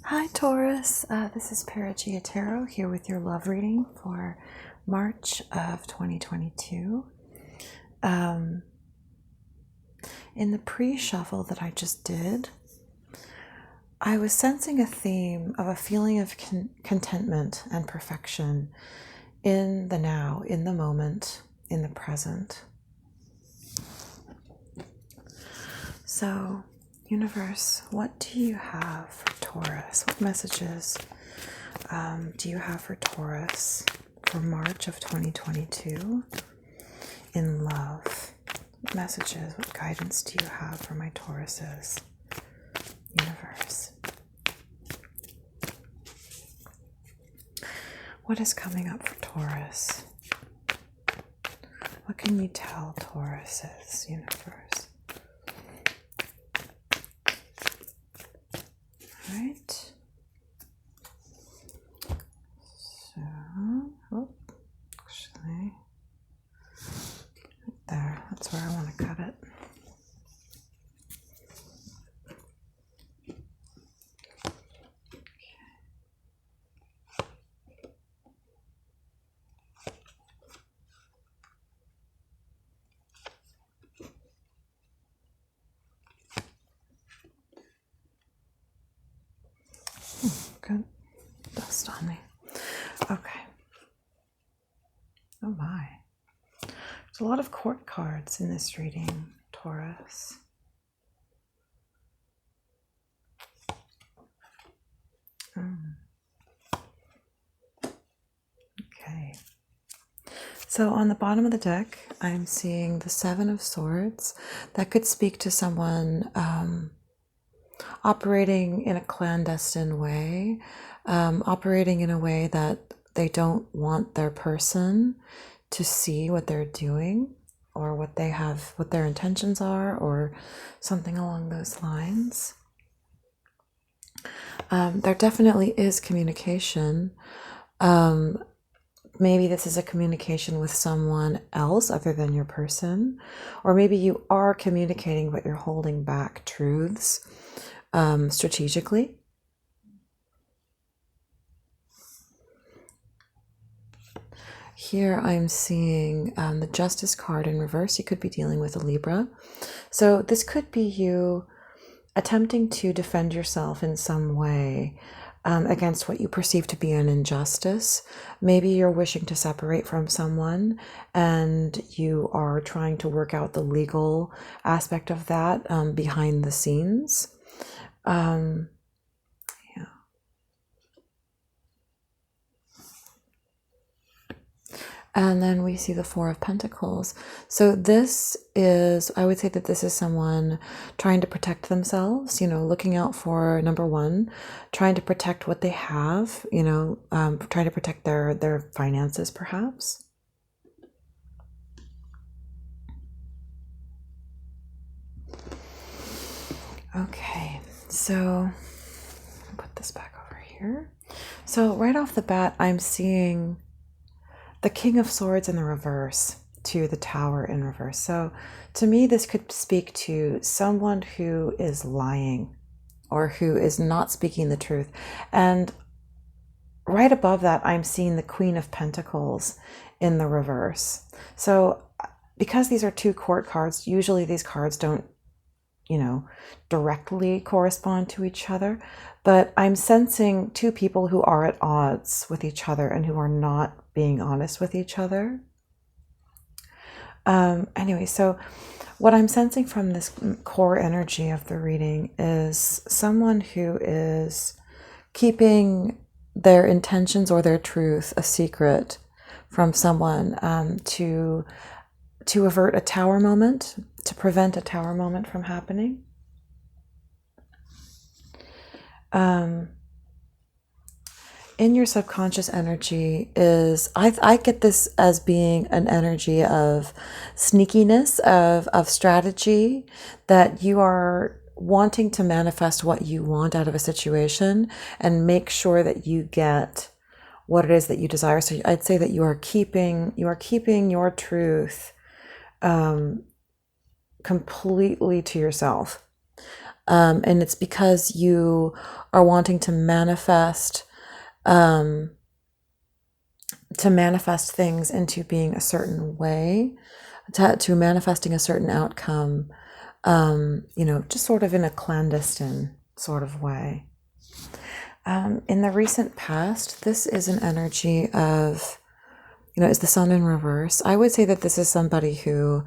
Hi Taurus, this is Perigaea Tarot here with your love reading for March of 2022. In the pre-shuffle that I just did, I was sensing a theme of a feeling of contentment and perfection in the now, in the moment, in the present. So, universe, what do you have for Taurus? What messages do you have for Taurus for March of 2022 in love? What messages, what guidance do you have for my Tauruses? Universe. What is coming up for Taurus? What can you tell Tauruses, universe? All right. So, actually, right there. That's where I want to cut it. Good dust on me. Okay. Oh my. There's a lot of court cards in this reading, Taurus. Okay. So on the bottom of the deck, I'm seeing the Seven of Swords. That could speak to someone operating in a clandestine way, operating in a way that they don't want their person to see what they're doing or what they have, what their intentions are, or something along those lines. There definitely is communication. Maybe this is a communication with someone else other than your person, or maybe you are communicating but you're holding back truths strategically. Here I'm seeing the Justice card in reverse. You could be dealing with a Libra. So this could be you attempting to defend yourself in some way against what you perceive to be an injustice. Maybe you're wishing to separate from someone and you are trying to work out the legal aspect of that behind the scenes. And then we see the Four of Pentacles. So this is, I would say that this is someone trying to protect themselves, you know, looking out for, number one, trying to protect what they have, you know, trying to protect their finances, perhaps. Okay, so I'll put this back over here. So right off the bat, I'm seeing the King of Swords in the reverse to the Tower in reverse. So to me, this could speak to someone who is lying or who is not speaking the truth. And right above that, I'm seeing the Queen of Pentacles in the reverse. So because these are two court cards, usually these cards don't, you know, directly correspond to each other, but I'm sensing two people who are at odds with each other and who are not being honest with each other. Anyway, so what I'm sensing from this core energy of the reading is someone who is keeping their intentions or their truth a secret from someone to avert a tower moment, to prevent a tower moment from happening. In your subconscious energy is, I get this as being an energy of sneakiness, of strategy, that you are wanting to manifest what you want out of a situation and make sure that you get what it is that you desire. So I'd say that you are keeping your truth completely to yourself. And it's because you are wanting to manifest things into being a certain way, to manifesting a certain outcome, just sort of in a clandestine sort of way. In the recent past, this is an energy of, is the sun in reverse. I would say that this is somebody who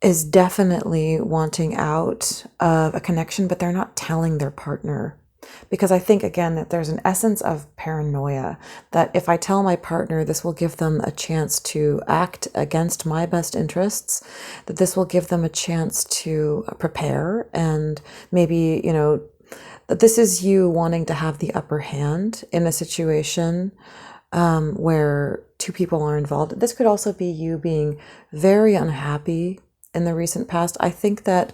is definitely wanting out of a connection, but they're not telling their partner. Because I think, again, that there's an essence of paranoia that if I tell my partner, this will give them a chance to act against my best interests, that this will give them a chance to prepare, and maybe, that this is you wanting to have the upper hand in a situation where two people are involved. This could also be you being very unhappy in the recent past. I think that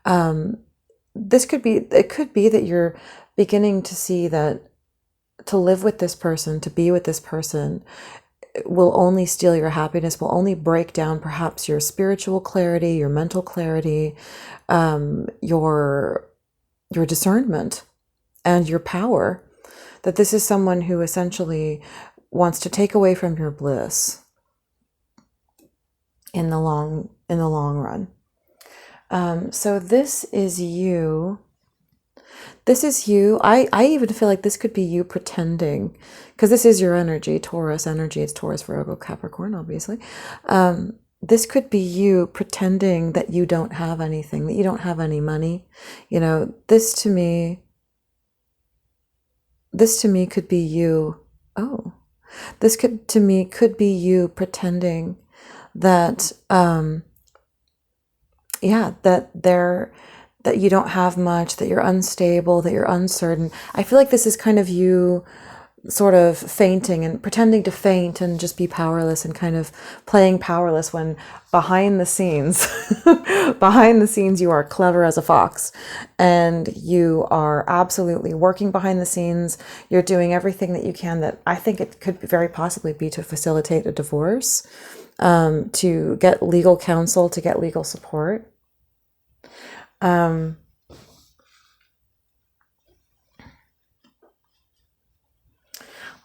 it could be that you're beginning to see that to live with this person, to be with this person, will only steal your happiness, will only break down perhaps your spiritual clarity, your mental clarity, your discernment, and your power. That this is someone who essentially wants to take away from your bliss in the long run. So this is you. This is you. I even feel like this could be you pretending, because this is your energy, Taurus energy. It's Taurus, Virgo, Capricorn, obviously. This could be you pretending that you don't have anything, that you don't have any money. This to me could be you. Oh, this could be you pretending that, that you don't have much, that you're unstable, that you're uncertain. I feel like this is kind of you sort of fainting and pretending to faint and just be powerless and kind of playing powerless, when behind the scenes, you are clever as a fox, and you are absolutely working behind the scenes. You're doing everything that you can, that I think it could very possibly be to facilitate a divorce, to get legal counsel, to get legal support.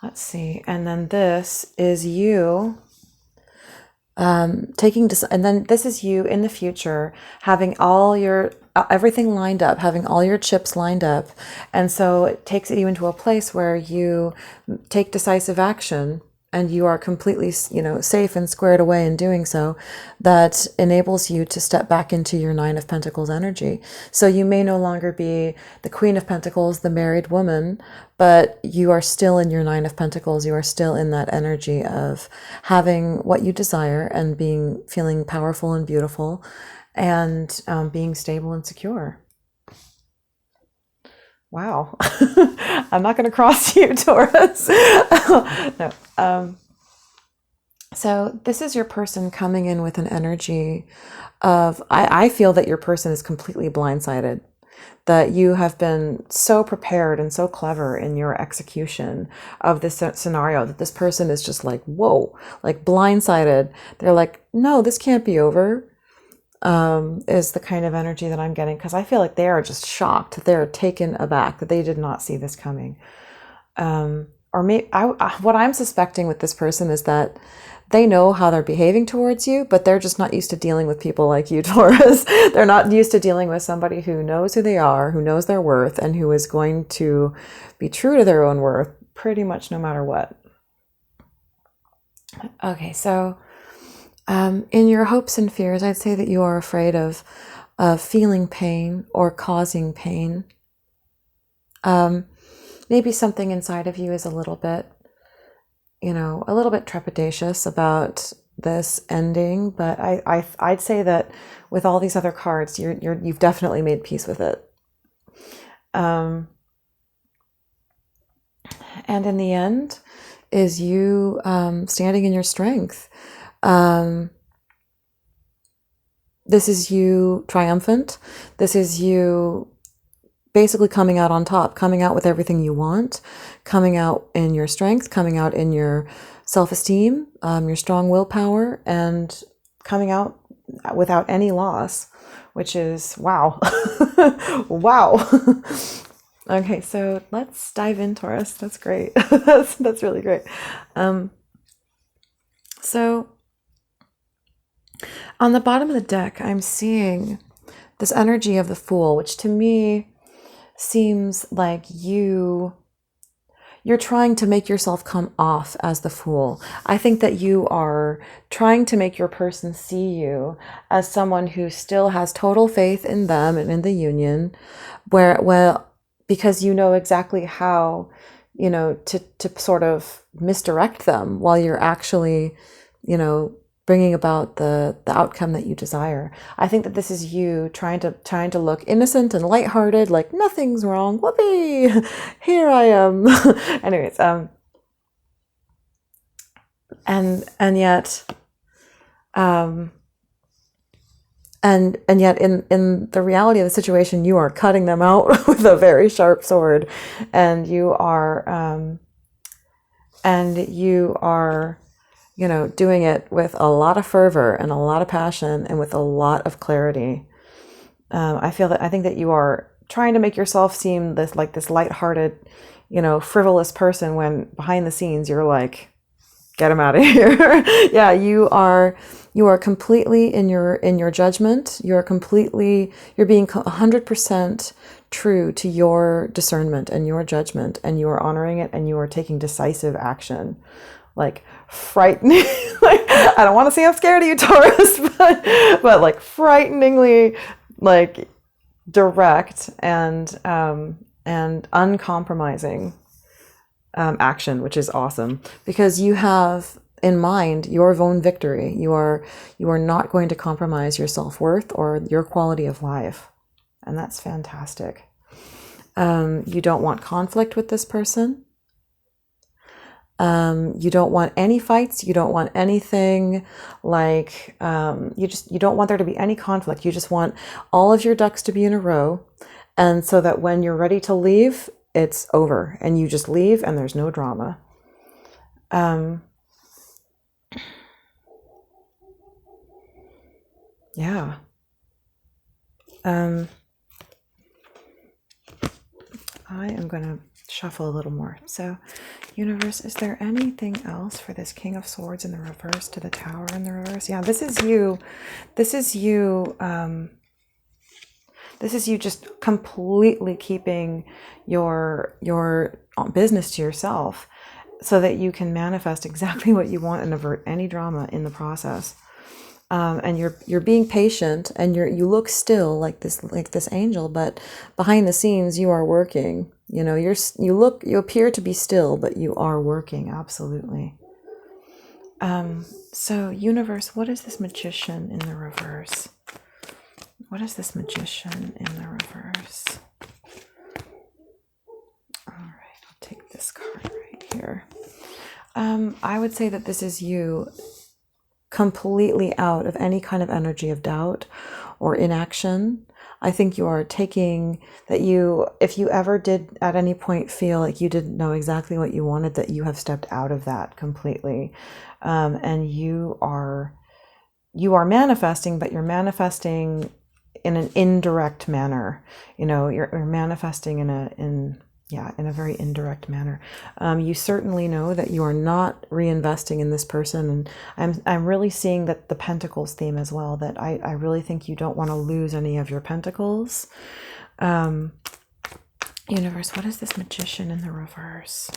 Let's see. And then this is you and then this is you in the future, having all your everything lined up, having all your chips lined up. And so it takes you into a place where you take decisive action, and you are completely, safe and squared away in doing so. That enables you to step back into your Nine of Pentacles energy. So you may no longer be the Queen of Pentacles, the married woman, but you are still in your Nine of Pentacles. You are still in that energy of having what you desire and feeling powerful and beautiful, and being stable and secure. Wow. I'm not going to cross you, Taurus. No. So this is your person coming in with an energy of, I feel that your person is completely blindsided, that you have been so prepared and so clever in your execution of this scenario that this person is just like, whoa, like blindsided. They're like, no, this can't be over. Is the kind of energy that I'm getting, because I feel like they are just shocked, they're taken aback, that they did not see this coming. Or maybe what I'm suspecting with this person is that they know how they're behaving towards you, but they're just not used to dealing with people like you, Taurus. They're not used to dealing with somebody who knows who they are, who knows their worth, and who is going to be true to their own worth pretty much no matter what. Okay, so in your hopes and fears, I'd say that you are afraid of feeling pain or causing pain. Maybe something inside of you is a little bit trepidatious about this ending, but I'd say that with all these other cards, you've definitely made peace with it. And in the end is you standing in your strength. This is you triumphant. This is you basically coming out on top, coming out with everything you want, coming out in your strength, coming out in your self-esteem, your strong willpower, and coming out without any loss, which is wow. Wow. Okay, so let's dive in, Taurus. That's great. That's really great. So on the bottom of the deck, I'm seeing this energy of the Fool, which to me seems like you're trying to make yourself come off as the Fool. I think that you are trying to make your person see you as someone who still has total faith in them and in the union, because you know exactly how, to sort of misdirect them while you're actually, bringing about the outcome that you desire. I think that this is you trying to look innocent and lighthearted, like nothing's wrong. Whoopee! Here I am. Anyways, and yet, and yet in the reality of the situation, you are cutting them out with a very sharp sword, and you are doing it with a lot of fervor and a lot of passion and with a lot of clarity. I think that you are trying to make yourself seem this lighthearted, frivolous person, when behind the scenes you're like, get him out of here. Yeah, you are completely in your judgment. You're being 100% true to your discernment and your judgment, and you are honoring it, and you are taking decisive action. Like frightening, like, I don't want to say I'm scared of you, Taurus, but like frighteningly, like direct and uncompromising action, which is awesome, because you have in mind your own victory. You are not going to compromise your self-worth or your quality of life, and that's fantastic. You don't want conflict with this person. You don't want any fights. You don't want anything like, you don't want there to be any conflict. You just want all of your ducks to be in a row. And so that when you're ready to leave, it's over and you just leave and there's no drama. Yeah. I am going to shuffle a little more. So, universe, is there anything else for this King of Swords in the reverse to the Tower in the reverse? Yeah, this is you. This is you. This is you just completely keeping your business to yourself, so that you can manifest exactly what you want and avert any drama in the process. And you're being patient, and you look still like this angel, but behind the scenes you are working. You appear to be still, but you are working, absolutely. So universe, what is this Magician in the reverse? What is this Magician in the reverse? All right, I'll take this card right here. I would say that this is you completely out of any kind of energy of doubt or inaction. I think you are taking that if you ever did at any point feel like you didn't know exactly what you wanted, that you have stepped out of that completely. And you are manifesting, but you're manifesting in an indirect manner. You're manifesting in a very indirect manner. You certainly know that you are not reinvesting in this person, and I'm really seeing that the Pentacles theme as well, that I really think you don't want to lose any of your Pentacles. Universe, what is this Magician in the reverse?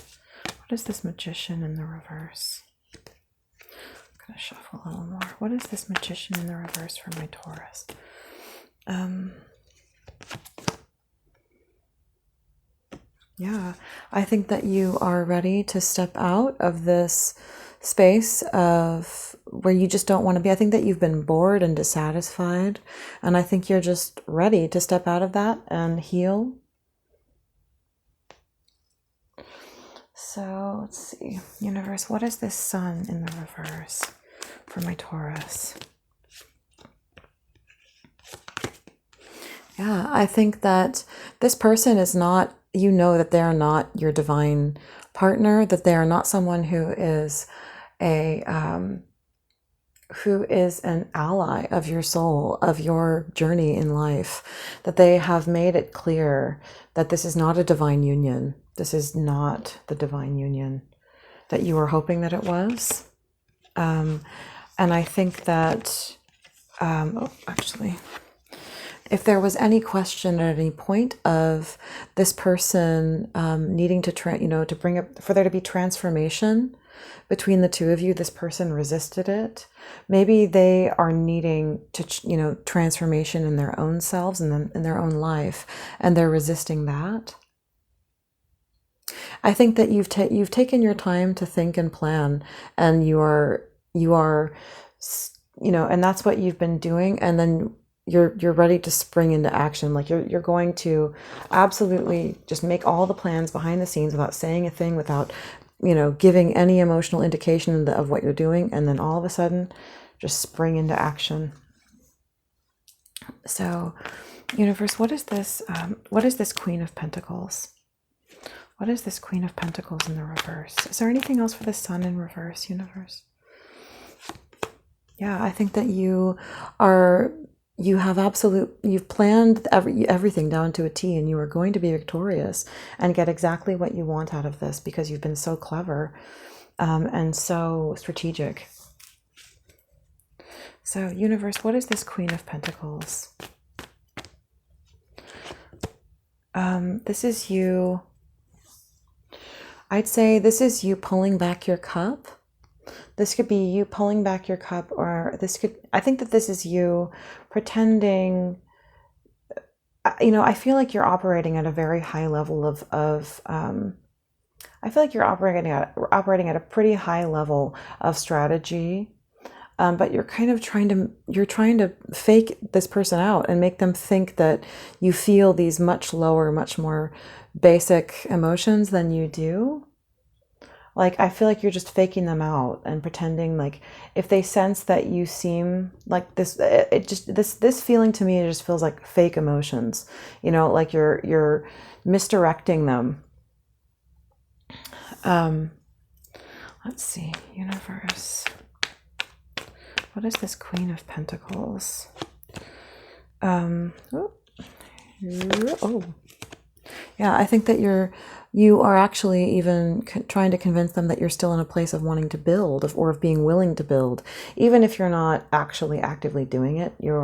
What is this Magician in the reverse? I'm going to shuffle a little more. What is this Magician in the reverse for my Taurus? Yeah, I think that you are ready to step out of this space of where you just don't want to be. I think that you've been bored and dissatisfied, and I think you're just ready to step out of that and heal. So let's see, universe, what is this Sun in the reverse for my Taurus? Yeah, I think that this person is not, that they are not your divine partner, that they are not someone who is a who is an ally of your soul, of your journey in life, that they have made it clear that this is not a divine union. This is not the divine union that you were hoping that it was. And I think that, actually, if there was any question at any point of this person needing to, to bring up, for there to be transformation between the two of you, this person resisted it. Maybe they are needing to, transformation in their own selves and in their own life, and they're resisting that. I think that you've taken your time to think and plan, and you are, and that's what you've been doing, and then you're ready to spring into action. Like you're going to absolutely just make all the plans behind the scenes without saying a thing, without giving any emotional indication of what you're doing, and then all of a sudden just spring into action. So, universe, what is this Queen of Pentacles? What is this Queen of Pentacles in the reverse? Is there anything else for the Sun in reverse, universe? Yeah, I think that you've planned everything down to a T, and you are going to be victorious and get exactly what you want out of this, because you've been so clever and so strategic. So, universe, what is this Queen of Pentacles? This is you. I'd say this is you pulling back your cup. This could be you pulling back your cup, or I think that this is you pretending, I feel like you're operating at a very high level I feel like you're operating at a pretty high level of strategy, but you're kind of trying to fake this person out and make them think that you feel these much lower, much more basic emotions than you do. Like, I feel like you're just faking them out and pretending, like, if they sense that you seem like this, this feeling to me, it just feels like fake emotions, like you're misdirecting them. Let's see, universe. What is this Queen of Pentacles? Yeah, I think that you are actually even trying to convince them that you're still in a place of wanting to build, or of being willing to build, even if you're not actually actively doing it. You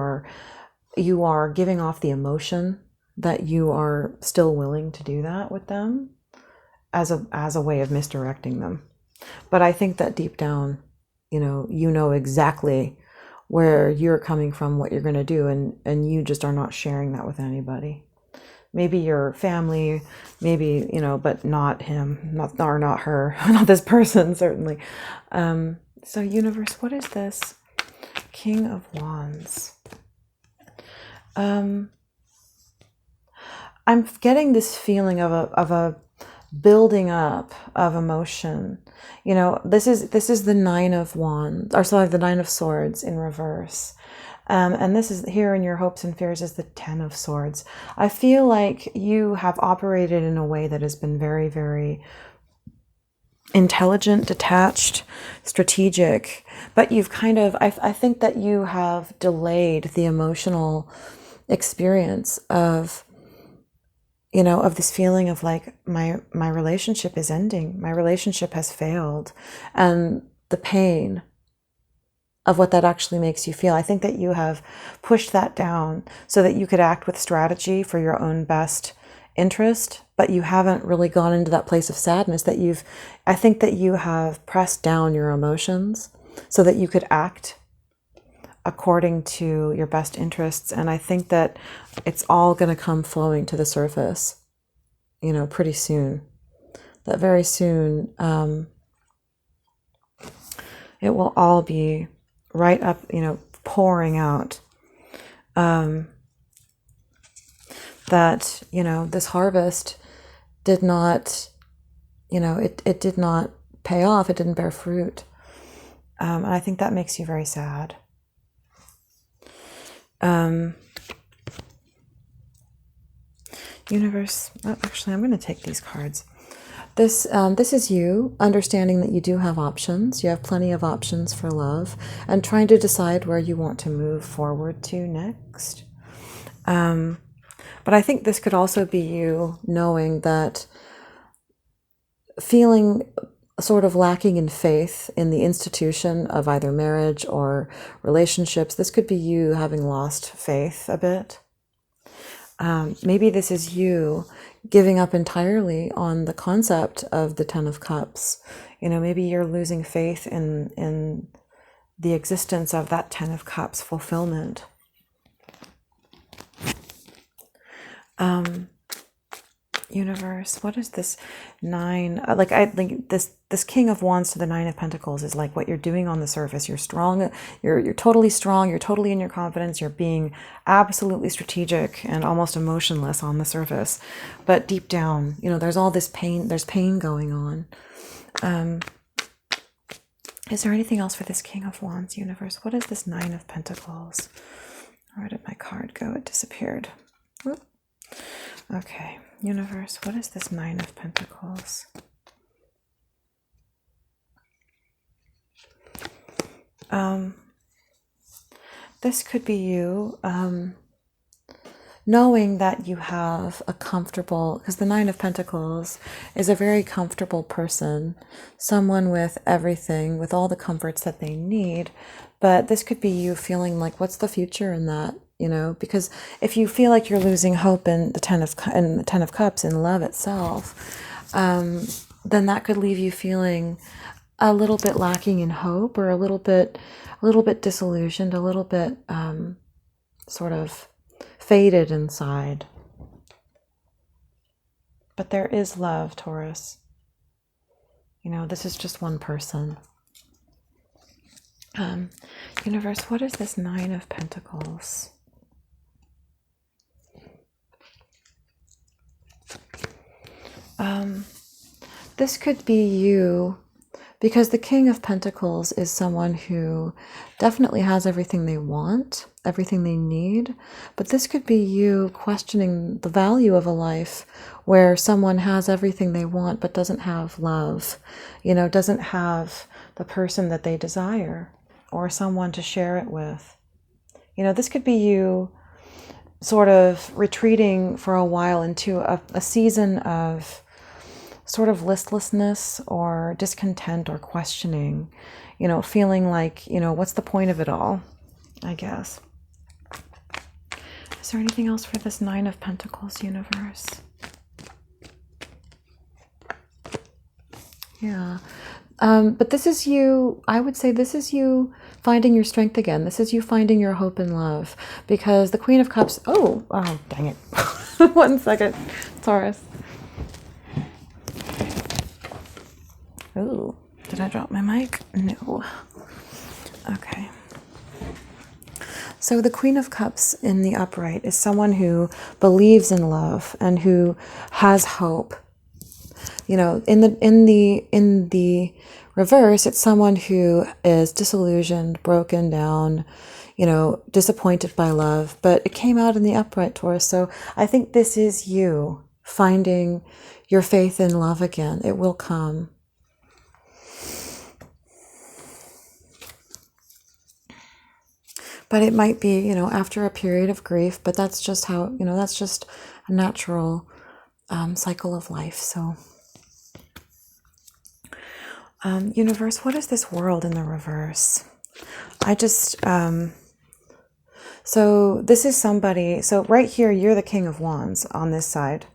are giving off the emotion that you are still willing to do that with them, as a way of misdirecting them. But I think that deep down, you know exactly where you're coming from, what you're going to do, and you just are not sharing that with anybody. Maybe your family, maybe, but not him, not her, not this person, certainly. So, universe, what is this King of Wands? I'm getting this feeling of a building up of emotion. This is the Nine of Wands, or sorry, the Nine of Swords in reverse. And this is here in your hopes and fears is the Ten of Swords. I feel like you have operated in a way that has been very, very intelligent, detached, strategic, but you've kind of, I think that you have delayed the emotional experience of, of this feeling of like, my relationship is ending, my relationship has failed, and the pain of what that actually makes you feel. I think that you have pushed that down so that you could act with strategy for your own best interest, but you haven't really gone into that place of sadness I think that you have pressed down your emotions so that you could act according to your best interests. And I think that it's all going to come flowing to the surface, pretty soon. That very soon, it will all be right up, pouring out, that, this harvest did not, it did not pay off. It didn't bear fruit. And I think that makes you very sad. Universe, actually, I'm going to take these cards. This is you understanding that you do have options. You have plenty of options for love, and trying to decide where you want to move forward to next. But I think this could also be you knowing that, feeling sort of lacking in faith in the institution of either marriage or relationships. This could be you having lost faith a bit. Maybe this is you giving up entirely on the concept of the Ten of Cups. You know, maybe you're losing faith in the existence of that Ten of Cups fulfillment. Universe, what is this 9? I think this King of Wands to the 9 of Pentacles is like what you're doing on the surface. You're strong. You're totally strong. You're totally in your confidence. You're being absolutely strategic and almost emotionless on the surface, but deep down, you know, there's all this pain. There's pain going on. Is there anything else for this King of Wands, universe? What is this 9 of Pentacles? Where did my card go? It disappeared. Whoop. Okay, universe, what is this 9 of Pentacles? This could be you knowing that you have a comfortable, because the 9 of Pentacles is a very comfortable person, someone with everything, with all the comforts that they need. But this could be you feeling like, what's the future in that? You know, because if you feel like you're losing hope in the Ten of Cups, in love itself, then that could leave you feeling a little bit lacking in hope, or a little bit disillusioned, a little bit sort of faded inside. But there is love, Taurus. You know, this is just one person. Universe, what is this 9 of Pentacles? This could be you, because the King of Pentacles is someone who definitely has everything they want, everything they need, but this could be you questioning the value of a life where someone has everything they want but doesn't have love, you know, doesn't have the person that they desire or someone to share it with. You know, this could be you sort of retreating for a while into a season of sort of listlessness or discontent or questioning, you know, feeling like, you know, what's the point of it all, I guess. Is there anything else for this 9 of Pentacles, universe? Yeah. But this is you, I would say this is you finding your strength again. This is you finding your hope in love, because the Queen of Cups, oh dang it. 1 second, Taurus. Oh, did I drop my mic? No. Okay. So the Queen of Cups in the upright is someone who believes in love and who has hope. You know, in the reverse, it's someone who is disillusioned, broken down, you know, disappointed by love. But it came out in the upright, Taurus. So I think this is you finding your faith in love again. It will come. But it might be, you know, after a period of grief, but that's just how, you know, that's just a natural cycle of life. So, universe, what is this World in the reverse? I just, so this is somebody, so right here, you're the King of Wands on this side.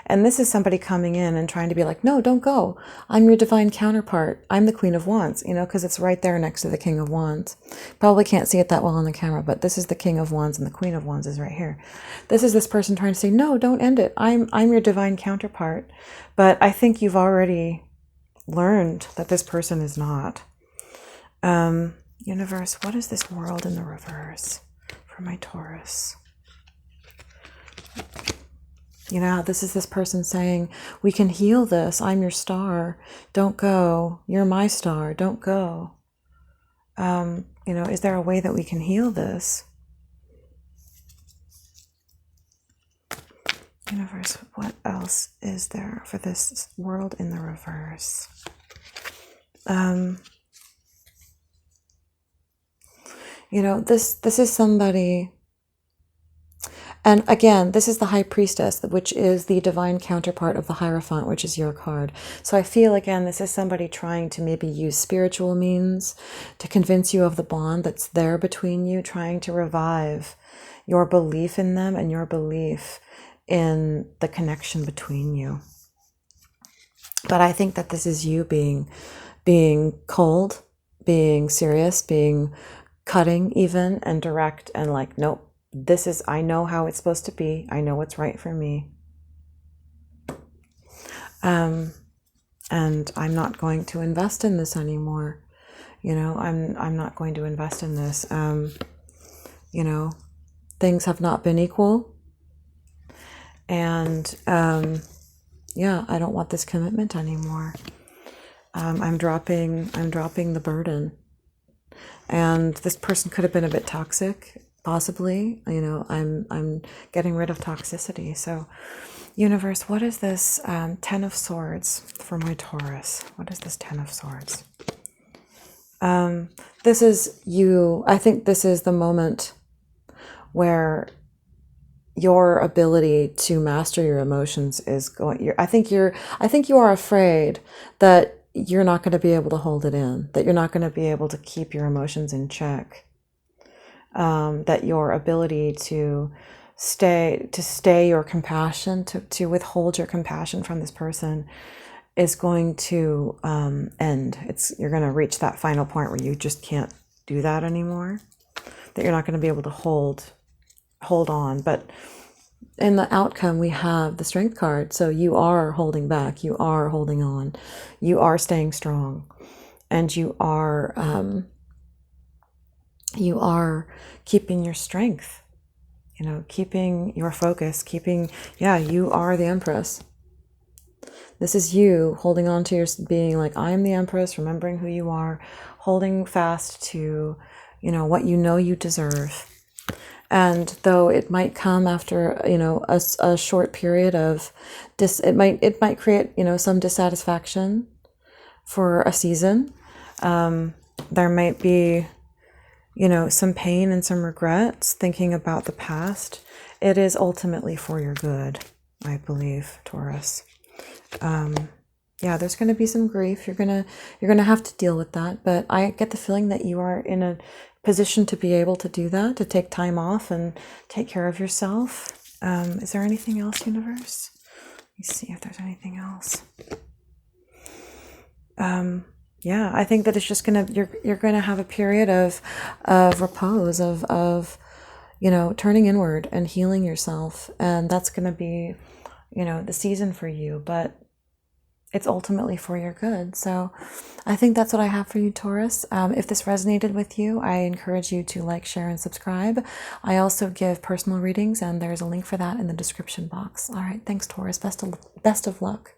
And this is somebody coming in and trying to be like, no, don't go. I'm your divine counterpart. I'm the Queen of Wands, you know, because it's right there next to the King of Wands. Probably can't see it that well on the camera, but this is the King of Wands and the Queen of Wands is right here. This is this person trying to say, no, don't end it. I'm your divine counterpart. But I think you've already learned that this person is not. Universe, what is this World in the reverse for my Taurus? You know, this is this person saying, we can heal this. I'm your star. Don't go. You're my star. Don't go. You know, is there a way that we can heal this? Universe, what else is there for this world in the reverse? You know, this is somebody, and again, this is the High Priestess, which is the divine counterpart of the Hierophant, which is your card. So I feel, again, this is somebody trying to maybe use spiritual means to convince you of the bond that's there between you, trying to revive your belief in them and your belief in the connection between you. But I think that this is you being cold, being serious, being cutting even, and direct, and like, nope, this is, I know how it's supposed to be. I know what's right for me. And I'm not going to invest in this anymore. You know, I'm not going to invest in this. You know, things have not been equal. And yeah, I don't want this commitment anymore. I'm dropping the burden. And this person could have been a bit toxic, possibly. You know, I'm getting rid of toxicity. So, universe, what is this Ten of Swords for my Taurus? What is this Ten of Swords? This is you. I think this is the moment where your ability to master your emotions is going. I think you are afraid that you're not going to be able to hold it in, that you're not going to be able to keep your emotions in check, that your ability to stay your compassion, to withhold your compassion from this person is going to end. You're going to reach that final point where you just can't do that anymore, that you're not going to be able to hold on. But in the outcome, we have the Strength card. So you are holding back, you are holding on, you are staying strong, and you are keeping your strength, you know, keeping your focus, you are the Empress. This is you holding on to your, being like, I am the Empress, remembering who you are, holding fast to, you know you deserve. And though it might come after, you know, a short period of it might create, you know, some dissatisfaction for a season. There might be, you know, some pain and some regrets thinking about the past. It is ultimately for your good, I believe, Taurus. Yeah, there's going to be some grief. You're going to have to deal with that. But I get the feeling that you are in a position to be able to do that, to take time off and take care of yourself. Is there anything else, universe? Let me see if there's anything else. Yeah, I think that it's just you're gonna have a period of repose, of you know, turning inward and healing yourself, and that's gonna be, you know, the season for you. But it's ultimately for your good. So I think that's what I have for you, Taurus. If this resonated with you, I encourage you to like, share, and subscribe. I also give personal readings, and there's a link for that in the description box. All right, thanks, Taurus. Best of luck.